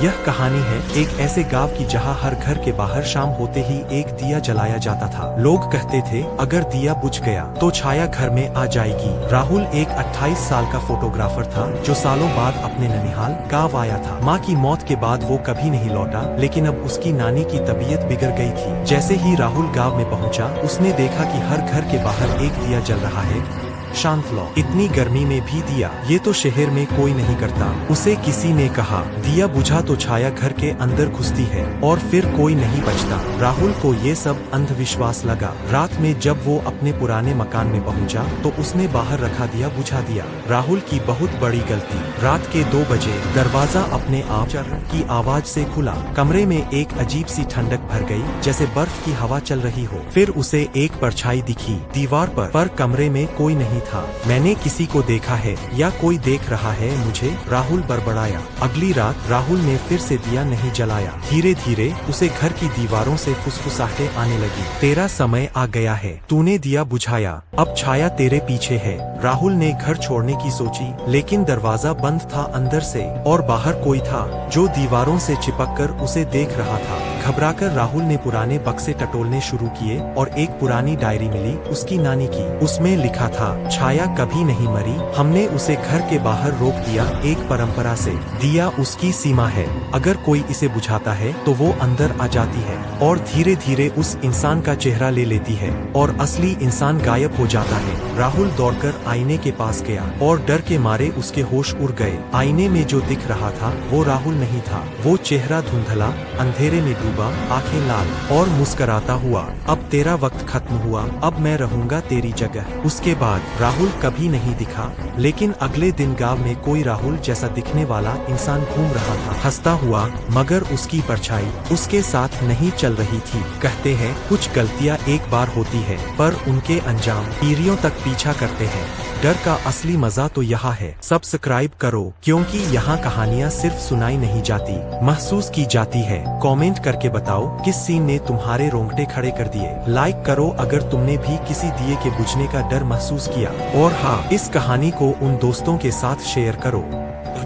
यह कहानी है एक ऐसे गांव की जहां हर घर के बाहर शाम होते ही एक दिया जलाया जाता था। लोग कहते थे अगर दिया बुझ गया तो छाया घर में आ जाएगी। राहुल एक 28 साल का फोटोग्राफर था जो सालों बाद अपने ननिहाल गांव आया था। माँ की मौत के बाद वो कभी नहीं लौटा, लेकिन अब उसकी नानी की तबीयत बिगड़ गई थी। जैसे ही राहुल गाँव में पहुँचा, उसने देखा कि हर घर के बाहर एक दिया जल रहा है। शांत लो, इतनी गर्मी में भी दिया, ये तो शहर में कोई नहीं करता। उसे किसी ने कहा दिया बुझा तो छाया घर के अंदर घुसती है और फिर कोई नहीं बचता। राहुल को ये सब अंधविश्वास लगा। रात में जब वो अपने पुराने मकान में पहुंचा तो उसने बाहर रखा दिया बुझा दिया। राहुल की बहुत बड़ी गलती। रात के 2 बजे दरवाजा अपने आप की आवाज से खुला। कमरे में एक अजीब सी ठंडक भर गई, जैसे बर्फ की हवा चल रही हो। फिर उसे एक परछाई दिखी दीवार पर कमरे में कोई नहीं था। मैंने किसी को देखा है या कोई देख रहा है मुझे, राहुल बड़बड़ाया। अगली रात राहुल ने फिर से दिया नहीं जलाया। धीरे धीरे उसे घर की दीवारों से फुसफुसाहटें आने लगी। तेरा समय आ गया है, तूने दिया बुझाया, अब छाया तेरे पीछे है। राहुल ने घर छोड़ने की सोची, लेकिन दरवाजा बंद था अंदर से और बाहर कोई था जो दीवारों से चिपककर उसे देख रहा था। घबराकर राहुल ने पुराने बक्से टटोलने शुरू किए और एक पुरानी डायरी मिली उसकी नानी की। उसमें लिखा था छाया कभी नहीं मरी, हमने उसे घर के बाहर रोक दिया एक परंपरा से। दिया उसकी सीमा है, अगर कोई इसे बुझाता है तो वो अंदर आ जाती है और धीरे धीरे उस इंसान का चेहरा ले लेती है और असली इंसान गायब हो जाता है। राहुल दौड़कर आईने के पास गया और डर के मारे उसके होश उड़ गए। आईने में जो दिख रहा था वो राहुल नहीं था, वो चेहरा धुंधला, अंधेरे में डूबा, आंखें लाल और मुस्कुराता हुआ। अब तेरा वक्त खत्म हुआ, अब मैं रहूंगा तेरी जगह। उसके बाद राहुल कभी नहीं दिखा, लेकिन अगले दिन गांव में कोई राहुल जैसा दिखने वाला इंसान घूम रहा था, हंसता हुआ, मगर उसकी परछाई उसके साथ नहीं चल रही थी। कहते हैं कुछ गलतियां एक बार होती है, पर उनके अंजाम पीढ़ियों तक पीछा करते हैं। डर का असली मजा तो यहाँ है। सब्सक्राइब करो, क्योंकि यहाँ कहानियाँ सिर्फ सुनाई नहीं जाती, महसूस की जाती है। कमेंट करके बताओ किस सीन ने तुम्हारे रोंगटे खड़े कर दिए। लाइक करो अगर तुमने भी किसी दिए के बुझने का डर महसूस किया। और हाँ, इस कहानी को उन दोस्तों के साथ शेयर करो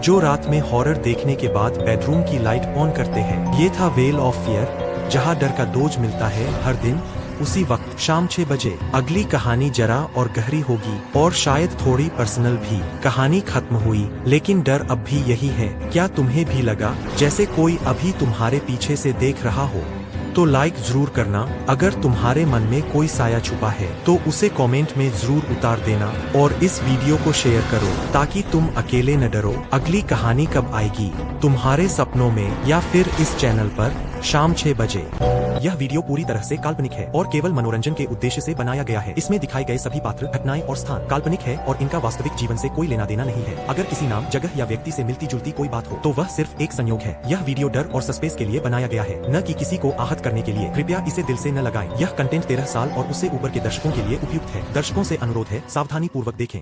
जो रात में हॉरर देखने के बाद बेडरूम की लाइट ऑन करते हैं। ये था वेल ऑफ फियर, जहाँ डर का डोज मिलता है हर दिन उसी वक्त शाम 6 बजे। अगली कहानी जरा और गहरी होगी और शायद थोड़ी पर्सनल भी। कहानी खत्म हुई, लेकिन डर अब भी यही है। क्या तुम्हें भी लगा जैसे कोई अभी तुम्हारे पीछे से देख रहा हो? तो लाइक जरूर करना। अगर तुम्हारे मन में कोई साया छुपा है तो उसे कमेंट में जरूर उतार देना और इस वीडियो को शेयर करो ताकि तुम अकेले न डरो। अगली कहानी कब आएगी, तुम्हारे सपनों में या फिर इस चैनल पर शाम 6 बजे। यह वीडियो पूरी तरह से काल्पनिक है और केवल मनोरंजन के उद्देश्य से बनाया गया है। इसमें दिखाए गए सभी पात्र, घटनाएं और स्थान काल्पनिक है और इनका वास्तविक जीवन से कोई लेना देना नहीं है। अगर किसी नाम, जगह या व्यक्ति से मिलती जुलती कोई बात हो तो वह सिर्फ एक संयोग है। यह वीडियो डर और सस्पेंस के लिए बनाया गया है, न कि किसी को आहत करने के लिए। कृपया इसे दिल से न लगाएं। यह कंटेंट 13 साल और उससे ऊपर के दर्शकों के लिए उपयुक्त है। दर्शकों से अनुरोध है सावधानी पूर्वक देखें।